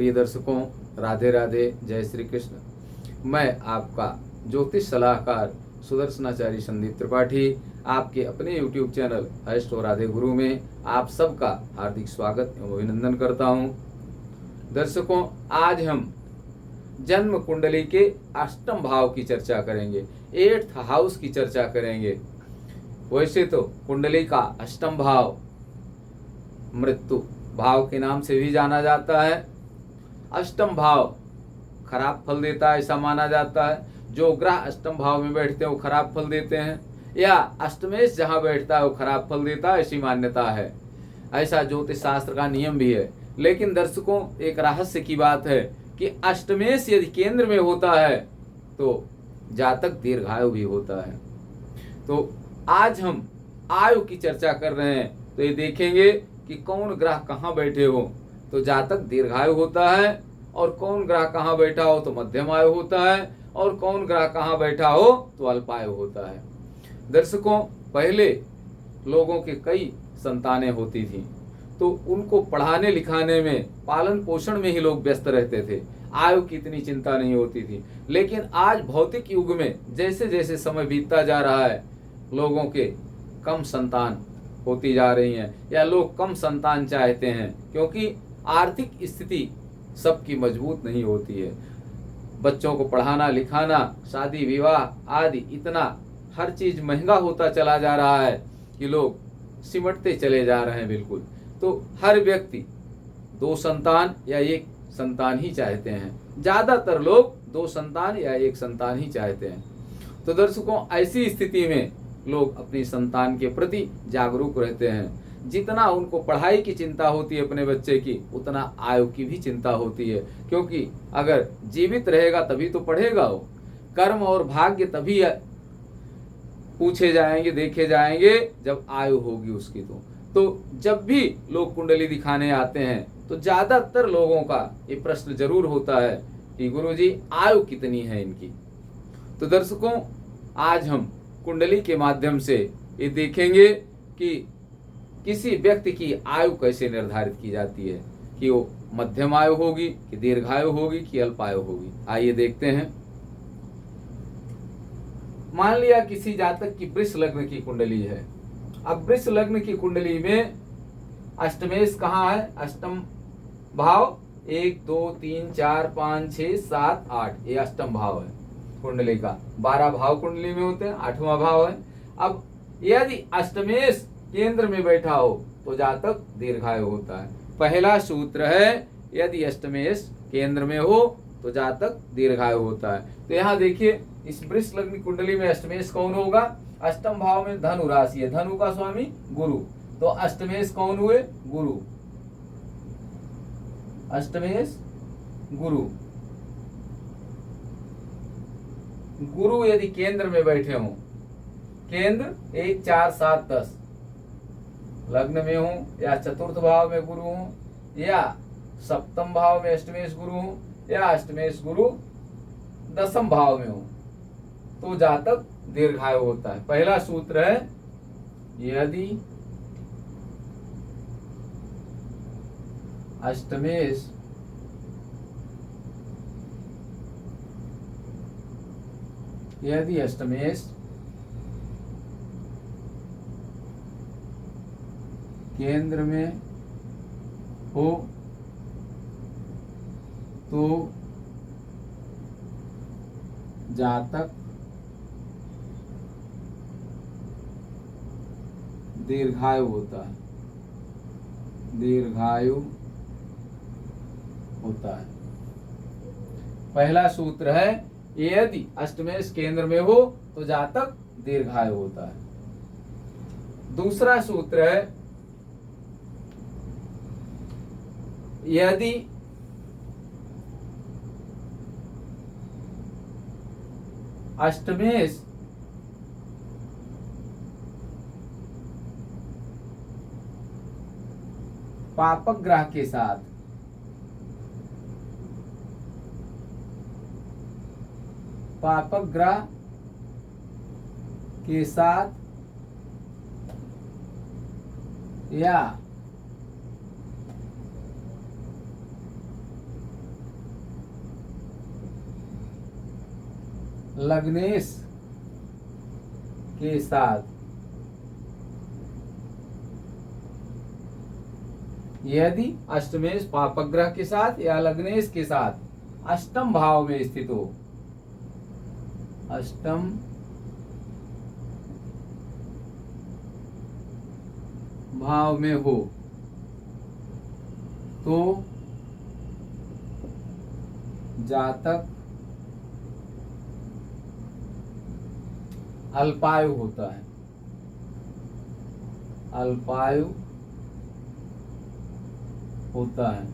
प्रिय दर्शकों, राधे राधे, जय श्री कृष्ण। मैं आपका ज्योतिष सलाहकार सुदर्शनाचार्य संदीप त्रिपाठी आपके अपने YouTube चैनल अष्ट और राधे गुरु में आप सबका हार्दिक स्वागत एवं अभिनंदन करता हूं। दर्शकों, आज हम जन्म कुंडली के अष्टम भाव की चर्चा करेंगे, 8th हाउस की चर्चा करेंगे। वैसे तो कुंडली का अष्टम भाव मृत्यु भाव के नाम से भी जाना जाता है। अष्टम भाव खराब फल देता है ऐसा माना जाता है। जो ग्रह अष्टम भाव में बैठते हैं वो खराब फल देते हैं, या अष्टमेश जहां बैठता है वो खराब फल देता है, ऐसी मान्यता है। ऐसा ज्योतिष शास्त्र का नियम भी है। लेकिन दर्शकों, एक रहस्य की बात है कि अष्टमेश यदि केंद्र में होता है तो जातक दीर्घायु भी होता है। तो आज हम आयु की चर्चा कर रहे हैं, तो ये देखेंगे कि कौन ग्रह कहाँ बैठे हो तो जातक दीर्घायु होता है, और कौन ग्रह कहाँ बैठा हो तो मध्यम आयु होता है, और कौन ग्रह कहाँ बैठा हो तो अल्पायु होता है। दर्शकों, पहले लोगों के कई संतानें होती थीं, तो उनको पढ़ाने लिखाने में, पालन पोषण में ही लोग व्यस्त रहते थे। आयु की इतनी चिंता नहीं होती थी। लेकिन आज भौतिक युग में जैसे जैसे समय बीतता जा रहा है, लोगों के कम संतान होती जा रही हैं, या लोग कम संतान चाहते हैं, क्योंकि आर्थिक स्थिति सबकी मजबूत नहीं होती है। बच्चों को पढ़ाना लिखाना, शादी विवाह आदि, इतना हर चीज महंगा होता चला जा रहा है कि लोग सिमटते चले जा रहे हैं बिल्कुल। तो हर व्यक्ति 2 संतान या 1 संतान ही चाहते हैं। ज्यादातर लोग 2 संतान या 1 संतान ही चाहते हैं। तो दर्शकों, ऐसी स्थिति में लोग अपनी संतान के प्रति जागरूक रहते हैं। जितना उनको पढ़ाई की चिंता होती है अपने बच्चे की, उतना आयु की भी चिंता होती है, क्योंकि अगर जीवित रहेगा तभी तो पढ़ेगा वो। कर्म और भाग्य तभी पूछे जाएंगे, देखे जाएंगे जब आयु होगी उसकी। तो जब भी लोग कुंडली दिखाने आते हैं तो ज्यादातर लोगों का ये प्रश्न जरूर होता है कि गुरुजी आयु कितनी है इनकी। तो दर्शकों, आज हम कुंडली के माध्यम से ये देखेंगे कि किसी व्यक्ति की आयु कैसे निर्धारित की जाती है, कि वो मध्यम आयु होगी, कि दीर्घायु होगी, कि अल्पायु होगी। आइए देखते हैं। मान लिया किसी जातक की वृष लग्न की कुंडली है। अब वृष लग्न की कुंडली में अष्टमेश कहाँ है? अष्टम भाव 1 2 3 4 5 6 7 8, ये अष्टम भाव है कुंडली का। 12 भाव कुंडली में होते हैं, 8वां भाव है। अब यदि अष्टमेश केंद्र में बैठा हो तो जातक दीर्घायु होता है। पहला सूत्र है, यदि अष्टमेश केंद्र में हो तो जातक दीर्घायु होता है। तो यहाँ देखिए, इस वृष लग्न कुंडली में अष्टमेश कौन होगा? अष्टम भाव में धनु राशि है, धनु का स्वामी गुरु। तो अष्टमेश कौन हुए? गुरु। अष्टमेश गुरु। गुरु यदि केंद्र में बैठे हों, केंद्र 1 4 7 10 लग्न में हूं, या चतुर्थ भाव में गुरु हूं, या सप्तम भाव में अष्टमेश गुरु हूं, या अष्टमेश गुरु 10म भाव में हूं, तो जातक दीर्घायु होता है। पहला सूत्र है, यदि अष्टमेश केंद्र में हो तो जातक दीर्घायु होता है। दीर्घायु होता है। पहला सूत्र है, यदि अष्टमेश केंद्र में हो तो जातक दीर्घायु होता है। दूसरा सूत्र है, यदि अष्टमेश पापक ग्रह के साथ पापक ग्रह के साथ या लग्नेश के साथ, यदि अष्टमेश पापग्रह के साथ या लग्नेश के साथ अष्टम भाव में स्थित हो, अष्टम भाव में हो, तो जातक अल्पायु होता है, अल्पायु होता है।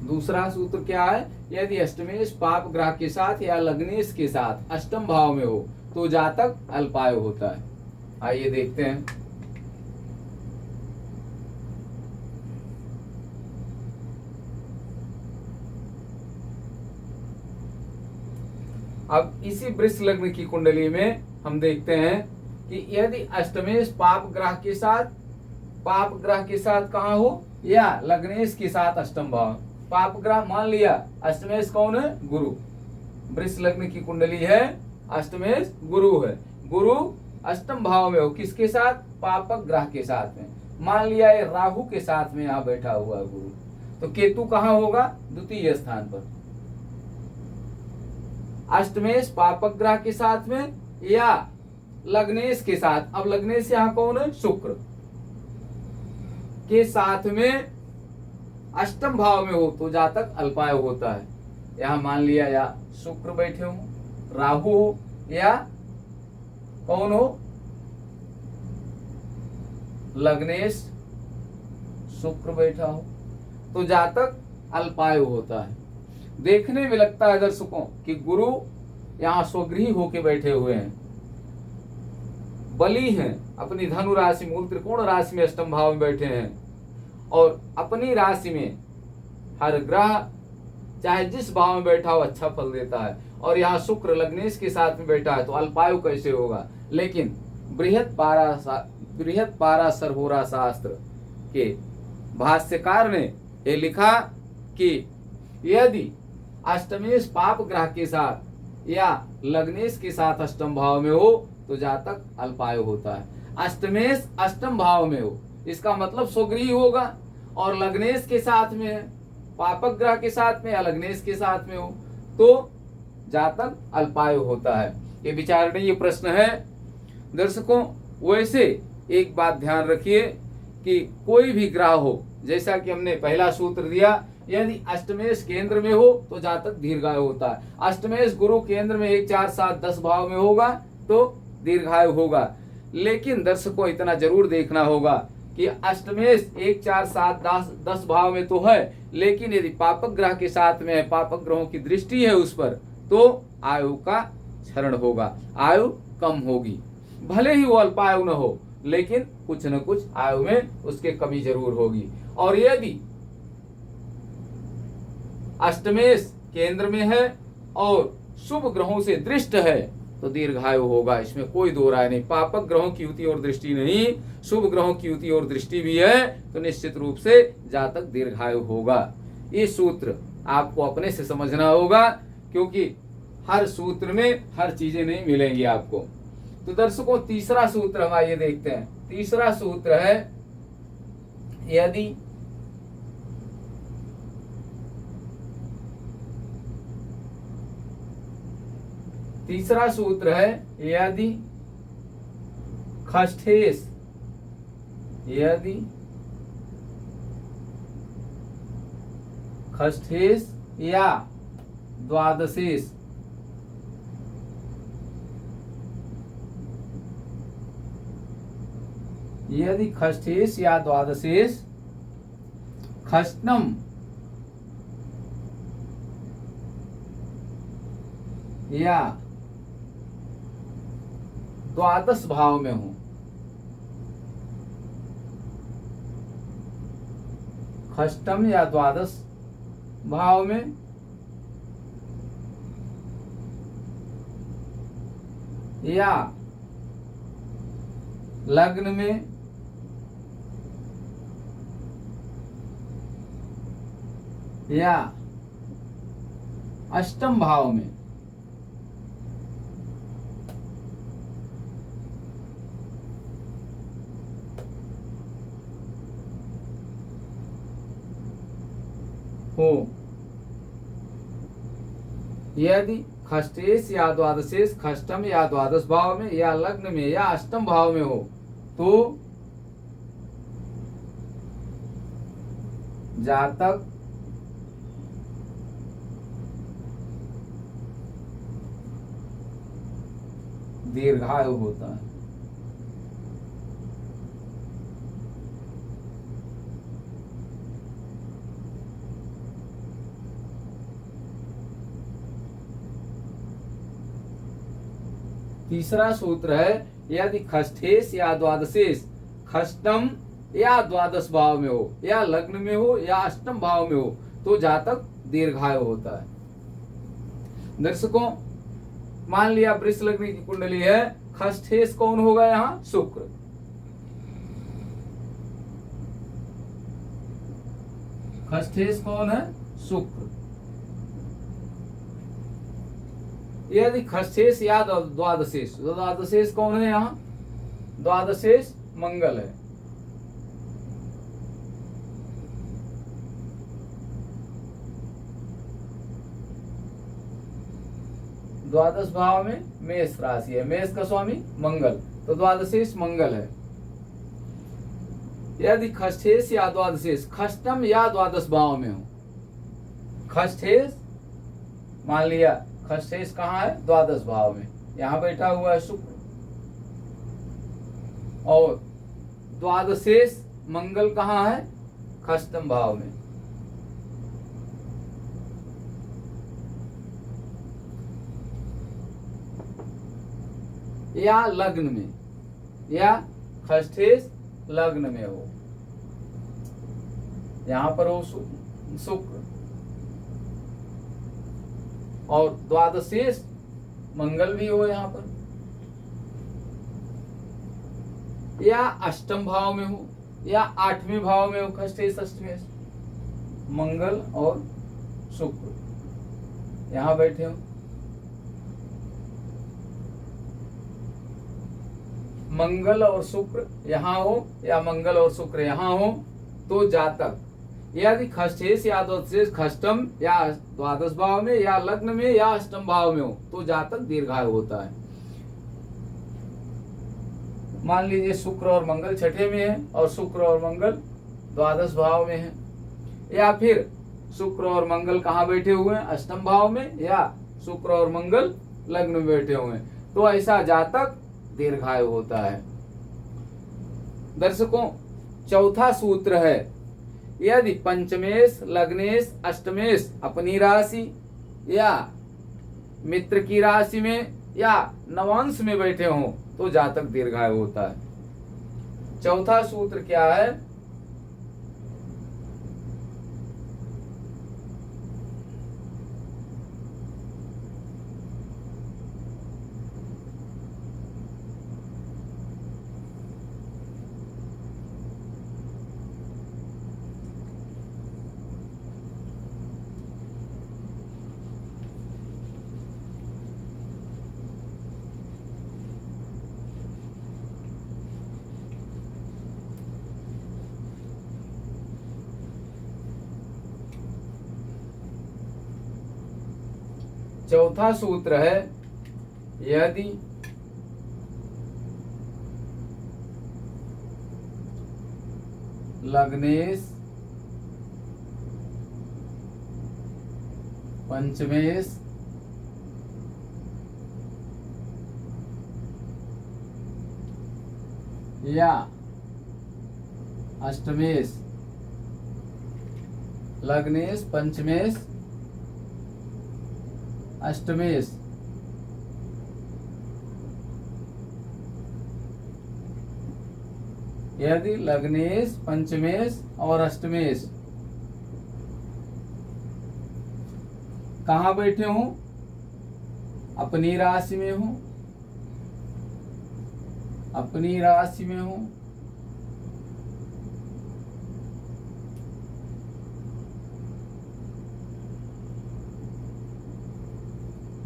दूसरा सूत्र क्या है? यदि अष्टमेश पाप ग्रह के साथ या लग्नेश के साथ अष्टम भाव में हो तो जातक अल्पायु होता है। आइए देखते हैं। अब इसी वृष लग्न की कुंडली में हम देखते हैं कि यदि अष्टमेश पाप ग्रह के साथ कहाँ हो या लग्नेश के साथ अष्टम भाव। पाप ग्रह मान लिया, अष्टमेश कौन है? गुरु। वृष लग्न की कुंडली है, अष्टमेश गुरु है। गुरु अष्टम भाव में हो, किसके साथ? पापक ग्रह के साथ में। मान लिया ये राहु के साथ में यहाँ बैठा हुआ है गुरु, तो केतु कहाँ होगा? द्वितीय स्थान पर। अष्टमेश पापक ग्रह के साथ में या लग्नेश के साथ, अब लग्नेश यहाँ कौन है? शुक्र के साथ में अष्टम भाव में हो तो जातक अल्पायु होता है। यहां मान लिया या शुक्र बैठे हो, राहु हो या कौन हो? लग्नेश शुक्र बैठा हो तो जातक अल्पायु होता है। देखने में लगता है दर्शकों कि गुरु यहाँ स्वगृही होके बैठे हुए हैं, बली हैं, अपनी धनु राशि मूल त्रिकोण राशि में अष्टम भाव में बैठे हैं और अपनी राशि में हर ग्रह चाहे जिस भाव में बैठा हो अच्छा फल देता है। और यहाँ शुक्र लग्नेश के साथ में बैठा है तो अल्पायु कैसे होगा? लेकिन बृहत पाराशर होरा शास्त्र के भाष्यकार ने ये लिखा कि यदि अष्टमेश पाप ग्रह के साथ या लग्नेश के साथ अष्टम भाव में हो तो जातक अल्पायु होता है। अष्टमेश अष्टम भाव में हो इसका मतलब स्वगृही होगा, और लग्नेश के साथ में है, पापक ग्रह के साथ में या लग्नेश के साथ में हो तो जातक अल्पायु होता है। ये विचारणीय प्रश्न है दर्शकों। वैसे एक बात ध्यान रखिए कि कोई भी ग्रह हो, जैसा कि हमने पहला सूत्र दिया, यदि अष्टमेश केंद्र में हो तो जातक दीर्घायु होता है। अष्टमेश गुरु केंद्र में 1, 4, 7, 10 भाव में होगा तो दीर्घायु होगा। लेकिन दर्शकों इतना जरूर देखना होगा कि अष्टमेश 1, 4, 7, 10 भाव में तो है, लेकिन यदि पापक ग्रह के साथ में है, पापक ग्रहों की दृष्टि है उस पर, तो आयु का क्षरण होगा, आयु कम होगी। भले ही वो अल्पायु न हो लेकिन कुछ न कुछ आयु में उसके कमी जरूर होगी। और यदि अष्टमेश केंद्र में है और शुभ ग्रहों से दृष्ट है तो दीर्घायु होगा, इसमें कोई दो राय नहीं। पापक ग्रहों की युति और दृष्टि नहीं, शुभ ग्रहों की युति और दृष्टि भी है तो निश्चित रूप से जातक दीर्घायु होगा। ये सूत्र आपको अपने से समझना होगा, क्योंकि हर सूत्र में हर चीजें नहीं मिलेंगी आपको। तो दर्शकों तीसरा सूत्र हम आइए देखते हैं। तीसरा सूत्र है यदि यदि खष्ठेश या द्वादशेश खष्टम या द्वादश भाव में हो, खष्टम या द्वादश भाव में या लग्न में, या अष्टम भाव में हो, यदि खष्टेश या द्वादशेश खष्टम या द्वादश भाव में या लग्न में या अष्टम भाव में हो तो जातक दीर्घायु होता है। तीसरा सूत्र है, यदि खष्टेश या द्वादशेश खष्टम या द्वादश भाव में हो या लग्न में हो या अष्टम भाव में हो तो जातक दीर्घायु होता है। दर्शकों, मान लिया वृष लग्न की कुंडली है, खष्टेश कौन होगा यहाँ? शुक्र। खष्टेश कौन है? शुक्र। यदि खष्टेश या द्वादशेष, द्वादशेष कौन है यहाँ? द्वादशेष मंगल है। द्वादश भाव में मेष राशि है, मेष का स्वामी मंगल, तो द्वादशेष मंगल है। यदि खष्टेश या द्वादशेष खष्टम या द्वादश भाव में हो, खष्टेश मान लिया, खष्टेश कहाँ है? द्वादश भाव में, यहां बैठा हुआ है शुक्र, और द्वादशेष मंगल कहाँ है? खष्टम भाव में। या लग्न में, या खष्टेश लग्न में हो, यहां पर हो शुक्र, और द्वादशेष मंगल भी हो यहां पर, या अष्टम भाव में हो या आठवें भाव में हो, खष्टेश अष्टमेश, मंगल और शुक्र यहां बैठे हो, मंगल और शुक्र यहां हो या मंगल और शुक्र यहां हो तो जातक, यदि खष्टेश या द्वादशेष खष्टम या द्वादश भाव में या लग्न में या अष्टम भाव में हो तो जातक दीर्घायु होता है। मान लीजिए शुक्र और मंगल छठे में है और शुक्र और मंगल द्वादश भाव में है, या फिर शुक्र और मंगल कहाँ बैठे हुए हैं? अष्टम भाव में, या शुक्र और मंगल लग्न में बैठे हुए हैं, तो ऐसा जातक दीर्घायु होता है। दर्शकों, चौथा सूत्र है, यदि पंचमेश लग्नेश अष्टमेश अपनी राशि या मित्र की राशि में या नवांश में बैठे हों तो जातक दीर्घायु होता है। चौथा सूत्र क्या है? चौथा सूत्र है, यदि लग्नेश पंचमेश या अष्टमेश, लग्नेश पंचमेश अष्टमेश यदि लग्नेश पंचमेश और अष्टमेश कहाँ बैठे हों? अपनी राशि में हो, अपनी राशि में हो,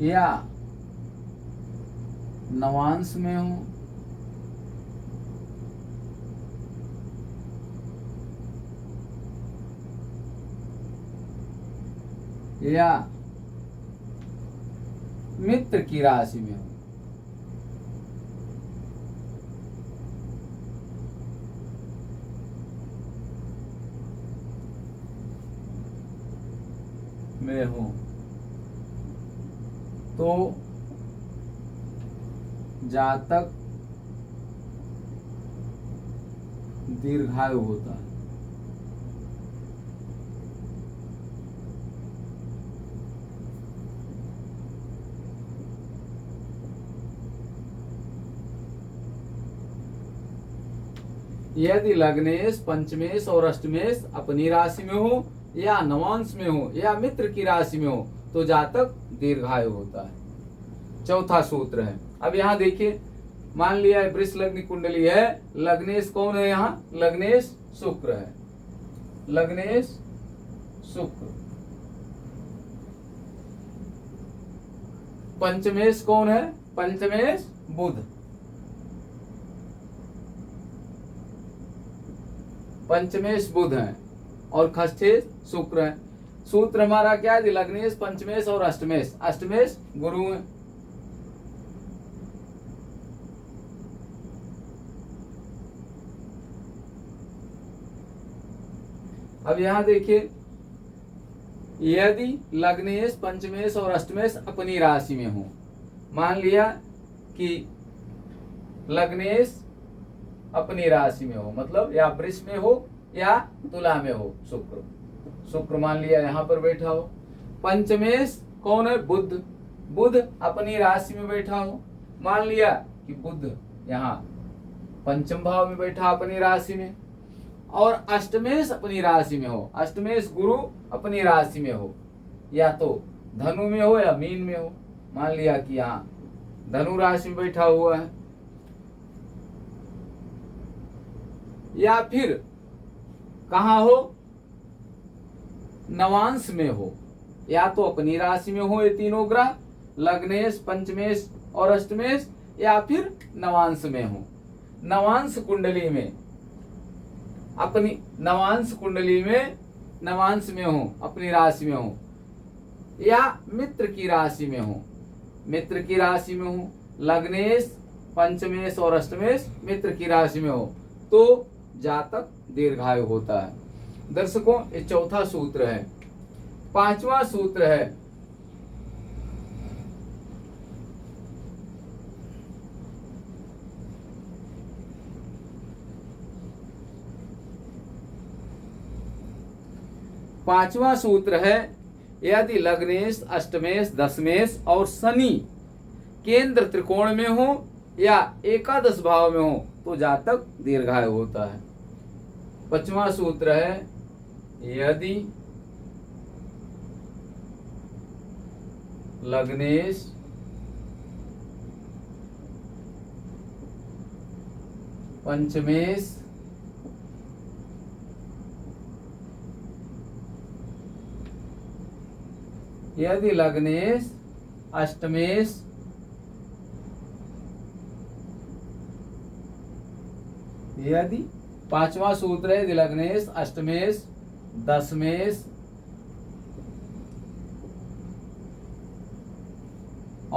या नवांश में हो या मित्र की राशि में हो। में हो तो जातक दीर्घायु होता है। यदि लग्नेश, पंचमेश और अष्टमेश अपनी राशि में हो या नवांश में हो या मित्र की राशि में हो तो जातक दीर्घायु होता है। चौथा सूत्र है। अब यहाँ देखिए, मान लिया वृष लग्न कुंडली है, लग्नेश कौन है? यहाँ लग्नेश शुक्र है, लग्नेश शुक्र। पंचमेश कौन है? पंचमेश बुध, पंचमेश बुध है और खष्ठेश शुक्र है। सूत्र हमारा क्या है? लग्नेश, पंचमेश और अष्टमेश। अष्टमेश गुरु है। अब यहां देखिए, यदि लग्नेश, पंचमेश और अष्टमेश अपनी राशि में हो, मान लिया कि लग्नेश अपनी राशि में हो, मतलब या वृष में हो या तुला में हो, शुक्र, शुक्र मान लिया यहाँ पर बैठा हो। पंचमेश कौन है? बुध, बुध अपनी राशि में बैठा हो, मान लिया कि बुध यहाँ पंचम भाव में बैठा अपनी राशि में। और अष्टमेश अपनी राशि में हो, अष्टमेश गुरु अपनी राशि में हो, या तो धनु में हो या मीन में हो, मान लिया कि यहाँ धनु राशि में बैठा हुआ है, या फिर कहाँ हो? नवांश में हो, या तो अपनी राशि में हो ये तीनों ग्रह, लग्नेश, पंचमेश और अष्टमेश, या फिर नवांश में हो। नवांश कुंडली में अपनी, नवांश कुंडली में नवांश में हो, अपनी राशि में हो, या मित्र की राशि में हो, मित्र की राशि में हो, लग्नेश, पंचमेश और अष्टमेश मित्र की राशि में हो तो जातक दीर्घायु होता है। दर्शकों, ये चौथा सूत्र है। पांचवा सूत्र है, पांचवा सूत्र है, यदि लग्नेश, अष्टमेश, दशमेश और शनि केंद्र त्रिकोण में हो या एकादश भाव में हो तो जातक दीर्घायु होता है। पांचवा सूत्र है, यदि लग्नेश, पंचमेश, यदि लग्नेश, अष्टमेश, यदि पांचवा सूत्र है, लग्नेश, अष्टमेश, दशमेश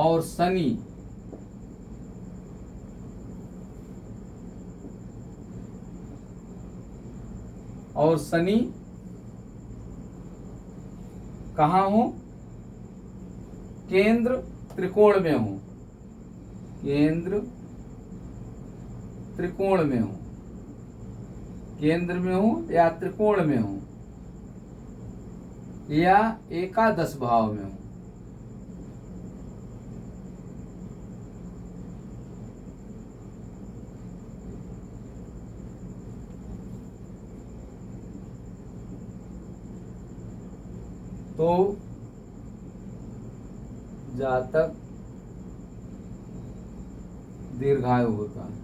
और शनि कहाँ हो? केंद्र त्रिकोण में हो, केंद्र त्रिकोण में हो, केंद्र में हो या त्रिकोण में हो या एकादश भाव में हो तो जातक दीर्घायु होता है।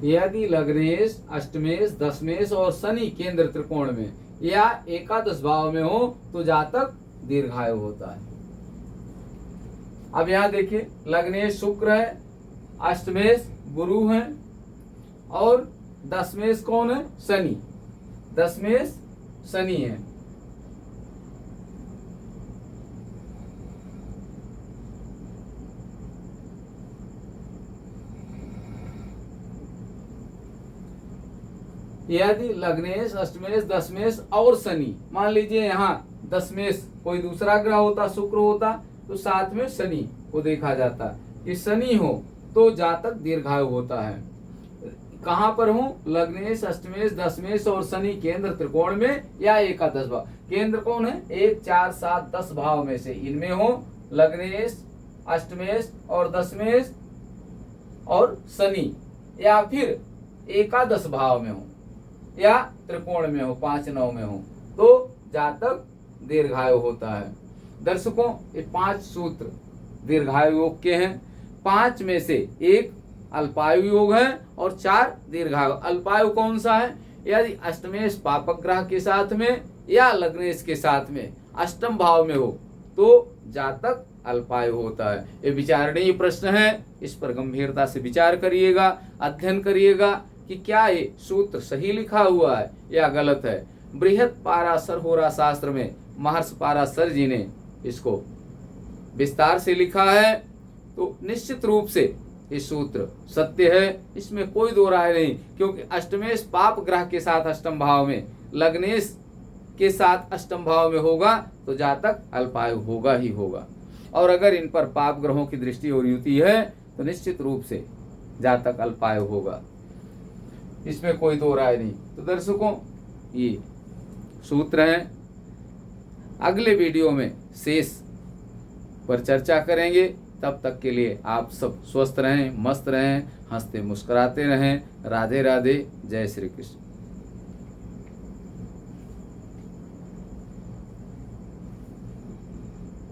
यदि लग्नेश, अष्टमेश, दशमेश और शनि केंद्र त्रिकोण में या एकादश भाव में हो तो जातक दीर्घायु होता है। अब यहां देखिए, लग्नेश शुक्र है, अष्टमेश गुरु है और दशमेश कौन है? शनि। दशमेश शनि है। यदि लग्नेश, अष्टमेश, दशमेश और शनि, मान लीजिए यहाँ दशमेश कोई दूसरा ग्रह होता, शुक्र होता, तो साथ में शनि को देखा जाता कि शनि हो तो जातक दीर्घायु होता है। कहां पर हो? लग्नेश, अष्टमेश, दशमेश और शनि केंद्र त्रिकोण में या एकादश भाव। केंद्र कौन है? 1, 4, 7, 10 भाव में से इनमें हो लग्नेश, अष्टमेश और दशमेश और शनि, या फिर एकादश भाव में हो या त्रिकोण में हो, 5, 9 में हो, तो जातक दीर्घायु होता है। दर्शकों, ये 5 सूत्र दीर्घायु योग के हैं। 5 में से 1 अल्पायु योग है और 4 दीर्घायु। अल्पायु कौन सा है? यदि अष्टमेश पापक ग्रह के साथ में या लग्नेश के साथ में अष्टम भाव में हो तो जातक अल्पायु होता है। ये विचारणीय प्रश्न है, इस पर गंभीरता से विचार करिएगा, अध्ययन करिएगा कि क्या ये सूत्र सही लिखा हुआ है या गलत है। बृहत पाराशर होरा शास्त्र में महर्षि पाराशर जी ने इसको विस्तार से लिखा है, तो निश्चित रूप से ये सूत्र सत्य है, इसमें कोई दो राय नहीं। क्योंकि अष्टमेश पाप ग्रह के साथ अष्टम भाव में, लग्नेश के साथ अष्टम भाव में होगा तो जातक अल्पायु होगा ही होगा, और अगर इन पर पाप ग्रहों की दृष्टि और युति है तो निश्चित रूप से जातक अल्पायु होगा, इसमें कोई दो राय नहीं। तो दर्शकों, ये सूत्र हैं। अगले वीडियो में शेष पर चर्चा करेंगे। तब तक के लिए आप सब स्वस्थ रहें, मस्त रहें, हंसते मुस्कुराते रहें। राधे राधे, जय श्री कृष्ण।